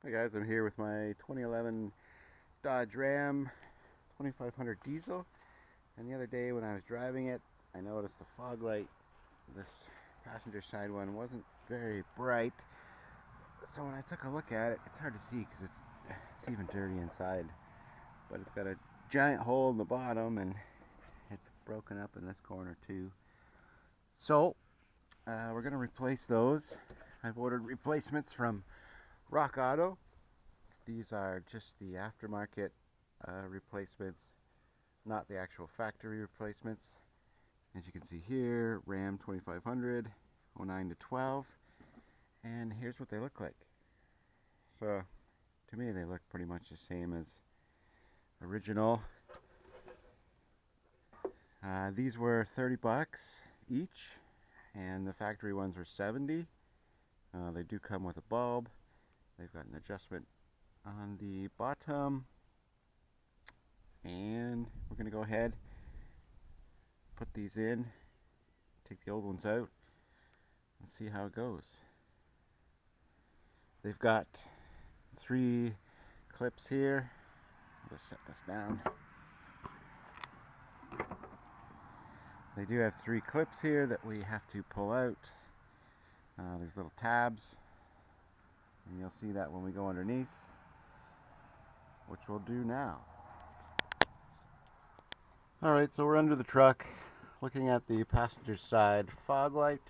Hi guys, I'm here with my 2011 Dodge Ram 2500 diesel, and the other day when I was driving it I noticed the fog light, this passenger side one, wasn't very bright. So when I took a look at it, it's hard to see because it's even dirty inside, but it's got a giant hole in the bottom and it's broken up in this corner too. So we're going to replace those. I've ordered replacements from Rock Auto. These are just the aftermarket replacements, not the actual factory replacements. As you can see here, Ram 2500, 09 to 12, and here's what they look like. So to me they look pretty much the same as original. These were 30 bucks each, and the factory ones were 70. They do come with a bulb. They've got an adjustment on the bottom, and we're going to go ahead, put these in, take the old ones out, and see how it goes. They've got 3 clips here. I'll just set this down. They do have 3 clips here that we have to pull out. There's little tabs, and you'll see that when we go underneath, which we'll do now. Alright, so we're under the truck looking at the passenger side fog light.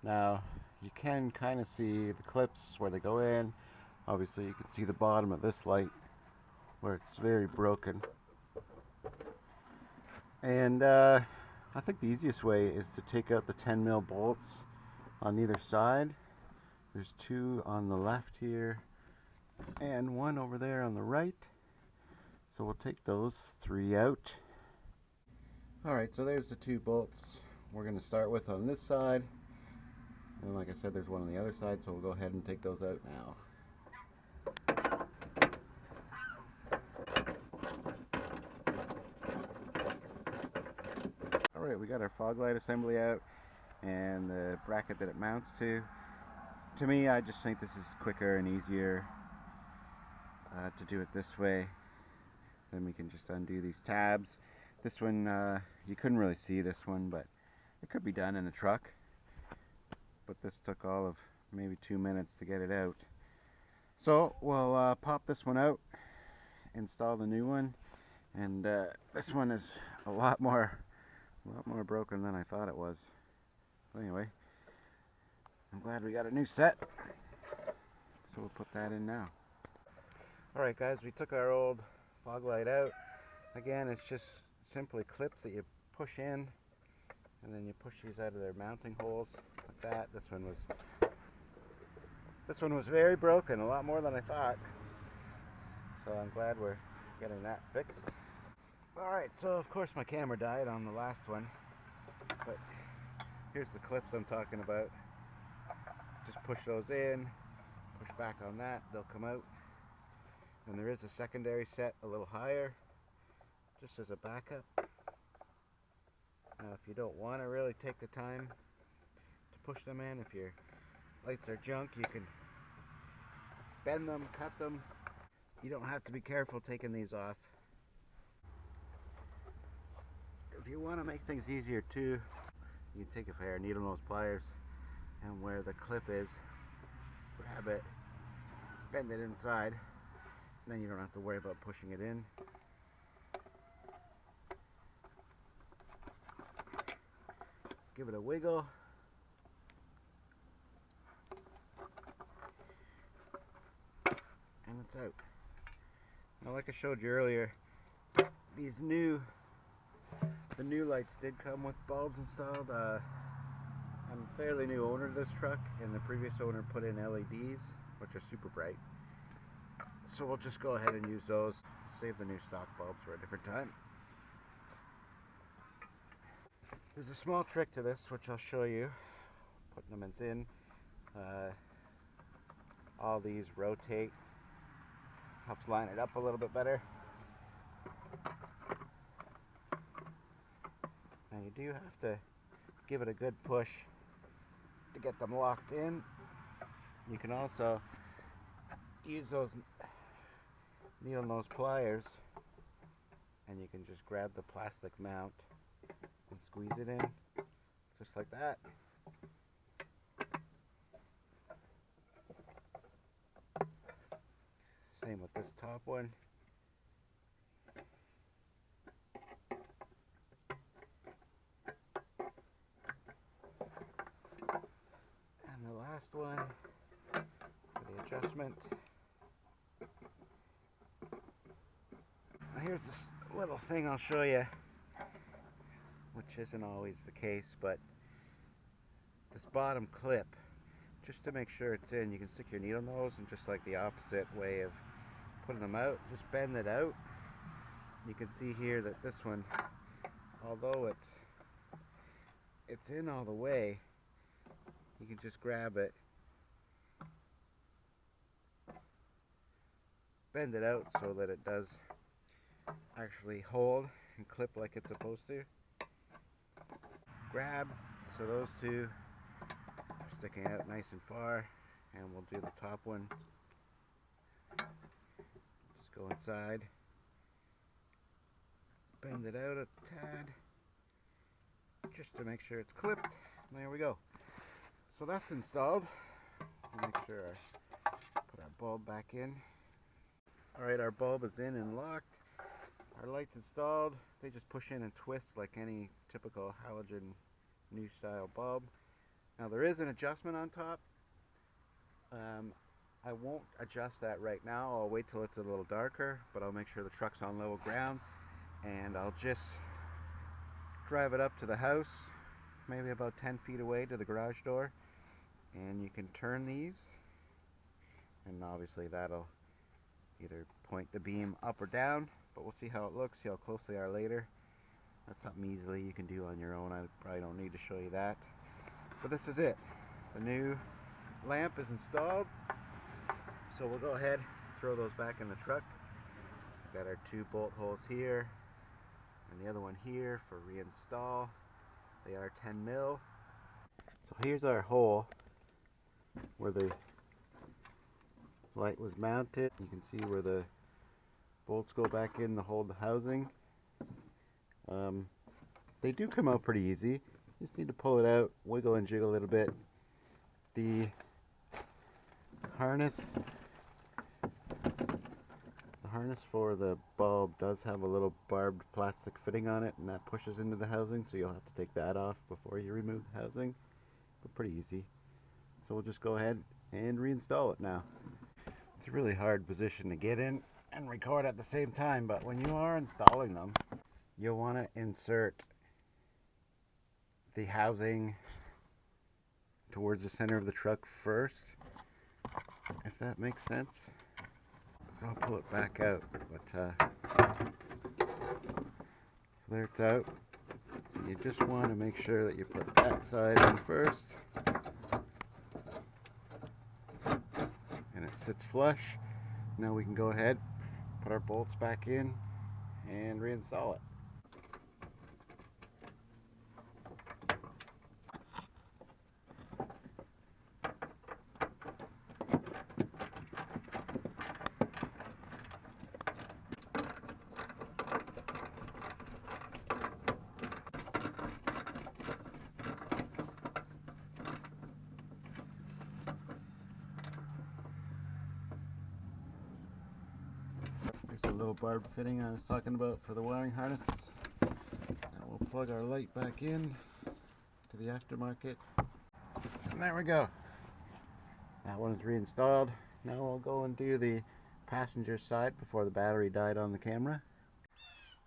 Now you can kind of see the clips where they go in. Obviously you can see the bottom of this light where it's very broken. And I think the easiest way is to take out the 10mm bolts on either side. There's 2 on the left here and 1 over there on the right. So we'll take those 3 out. Alright, so there's the 2 bolts we're going to start with on this side. And like I said, there's 1 on the other side, so we'll go ahead and take those out now. Alright, we got our fog light assembly out and the bracket that it mounts to. To me, I just think this is quicker and easier to do it this way. Then we can just undo these tabs. This one, you couldn't really see this one, but it could be done in a truck. But this took all of maybe 2 minutes to get it out. So we'll pop this one out, install the new one, and this one is a lot more broken than I thought it was. So anyway, I'm glad we got a new set. So we'll put that in now. Alright guys, we took our old fog light out. Again, it's just simply clips that you push in, and then you push these out of their mounting holes like that. This one was very broken, a lot more than I thought. So I'm glad we're getting that fixed. Alright, so of course my camera died on the last one, but here's the clips I'm talking about. Just push those in, push back on that, they'll come out. And there is a secondary set a little higher, just as a backup. Now if you don't want to really take the time to push them in, if your lights are junk, you can bend them, cut them. You don't have to be careful taking these off. If you want to make things easier too, you can take a pair of needle nose pliers and where the clip is, grab it, bend it inside, and then you don't have to worry about pushing it in. Give it a wiggle. And it's out. Now like I showed you earlier, the new lights did come with bulbs installed. I'm a fairly new owner to this truck, and the previous owner put in LEDs, which are super bright. So we'll just go ahead and use those, save the new stock bulbs for a different time. There's a small trick to this, which I'll show you. Putting them in, all these rotate, helps line it up a little bit better. Now you do have to give it a good push to get them locked in. You can also use those needle nose pliers, and you can just grab the plastic mount and squeeze it in, just like that. Same with this top one. And the last one for the adjustment. Now here's this little thing I'll show you, which isn't always the case, but this bottom clip, just to make sure it's in, you can stick your needle nose and just like the opposite way of putting them out, just bend it out. You can see here that this one, although it's in all the way, you can just grab it, bend it out so that it does actually hold and clip like it's supposed to. Grab, so those two are sticking out nice and far, and we'll do the top one. Just go inside, bend it out a tad, just to make sure it's clipped. And there we go. So that's installed. We'll make sure I put our bulb back in. Alright, our bulb is in and locked. Our lights installed. They just push in and twist like any typical halogen new style bulb. Now there is an adjustment on top. I won't adjust that right now. I'll wait till it's a little darker, but I'll make sure the truck's on level ground, and I'll just drive it up to the house, maybe about 10 feet away to the garage door, and you can turn these, and obviously that'll either point the beam up or down, but we'll see how it looks, see how close they are later. That's something easily you can do on your own. I probably don't need to show you that. But this is it. The new lamp is installed. So we'll go ahead, throw those back in the truck. We've got our 2 bolt holes here, and the other one here for reinstall. They are 10 mil. So here's our hole where the light was mounted. You can see where the bolts go back in to hold the housing. They do come out pretty easy. You just need to pull it out, wiggle and jiggle a little bit. The harness for the bulb does have a little barbed plastic fitting on it, and that pushes into the housing, so you'll have to take that off before you remove the housing, but pretty easy. So we'll just go ahead and reinstall it now. It's a really hard position to get in and record at the same time, but when you are installing them, you'll want to insert the housing towards the center of the truck first, if that makes sense. So I'll pull it back out, but so there it's out. So you just want to make sure that you put that side in first, and it sits flush. Now we can go ahead, put our bolts back in, and reinstall it. The little barb fitting I was talking about for the wiring harness. Now we'll plug our light back in to the aftermarket. And there we go. That one's reinstalled. Now we'll go and do the passenger side before the battery died on the camera.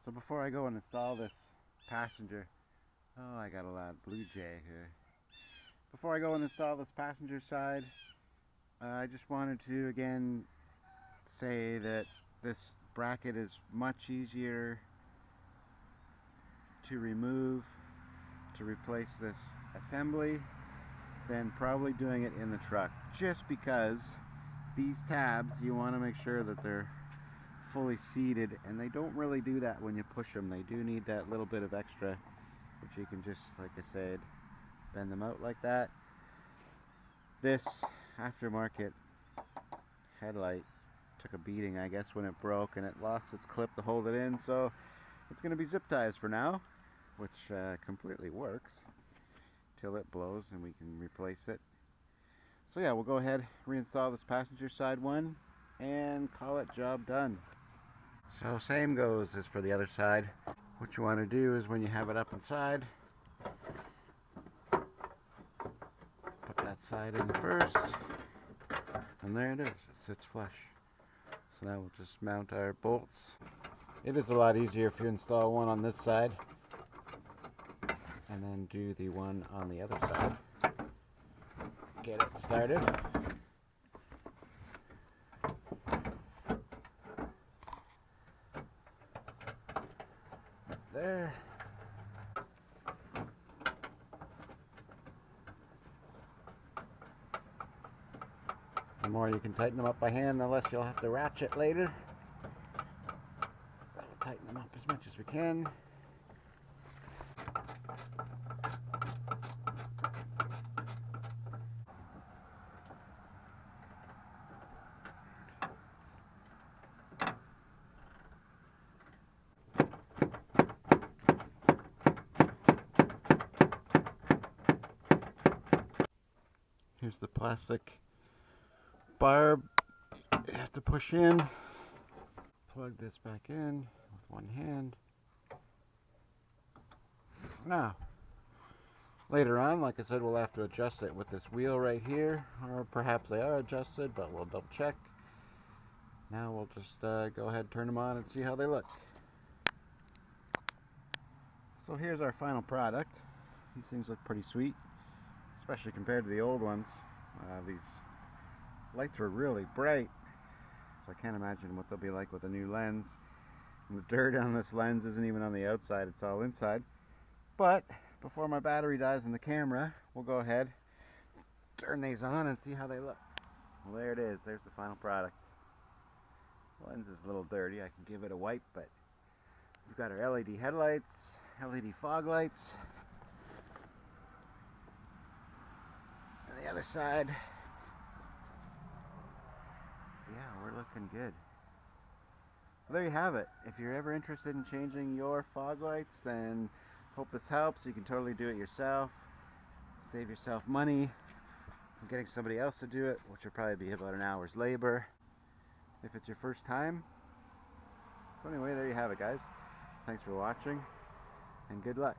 So before I go and install this passenger, oh, I got a loud blue jay here. Before I go and install this passenger side, I just wanted to again say that this bracket is much easier to remove, to replace this assembly, than probably doing it in the truck, just because these tabs, you want to make sure that they're fully seated, and they don't really do that when you push them. They do need that little bit of extra, which you can just, like I said, bend them out like that. This aftermarket headlight took a beating, I guess, when it broke, and it lost its clip to hold it in, so it's going to be zip ties for now, which completely works till it blows and we can replace it. So yeah, we'll go ahead, reinstall this passenger side one, and call it job done. So same goes as for the other side. What you want to do is when you have it up inside, put that side in first, and there it is, it sits flush. So now we'll just mount our bolts. It is a lot easier if you install one on this side and then do the one on the other side. Get it started. There. The more you can tighten them up by hand, the less you'll have to ratchet later. That'll tighten them up as much as we can. Here's the plastic barb you have to push in. Plug this back in with one hand. Now, later on, like I said, we'll have to adjust it with this wheel right here, or perhaps they are adjusted, but we'll double check. Now we'll just go ahead and turn them on and see how they look. So here's our final product. These things look pretty sweet, especially compared to the old ones. These lights were really bright, so I can't imagine what they'll be like with a new lens. And the dirt on this lens isn't even on the outside, it's all inside. But before my battery dies in the camera, we'll go ahead, turn these on and see how they look. Well, there it is, there's the final product. The lens is a little dirty, I can give it a wipe, but we've got our LED headlights, LED fog lights. The other side, yeah, we're looking good. So there you have it. If you're ever interested in changing your fog lights, then hope this helps. You can totally do it yourself, save yourself money from getting somebody else to do it, which will probably be about an hour's labor if it's your first time. So anyway, there you have it, guys. Thanks for watching, and good luck.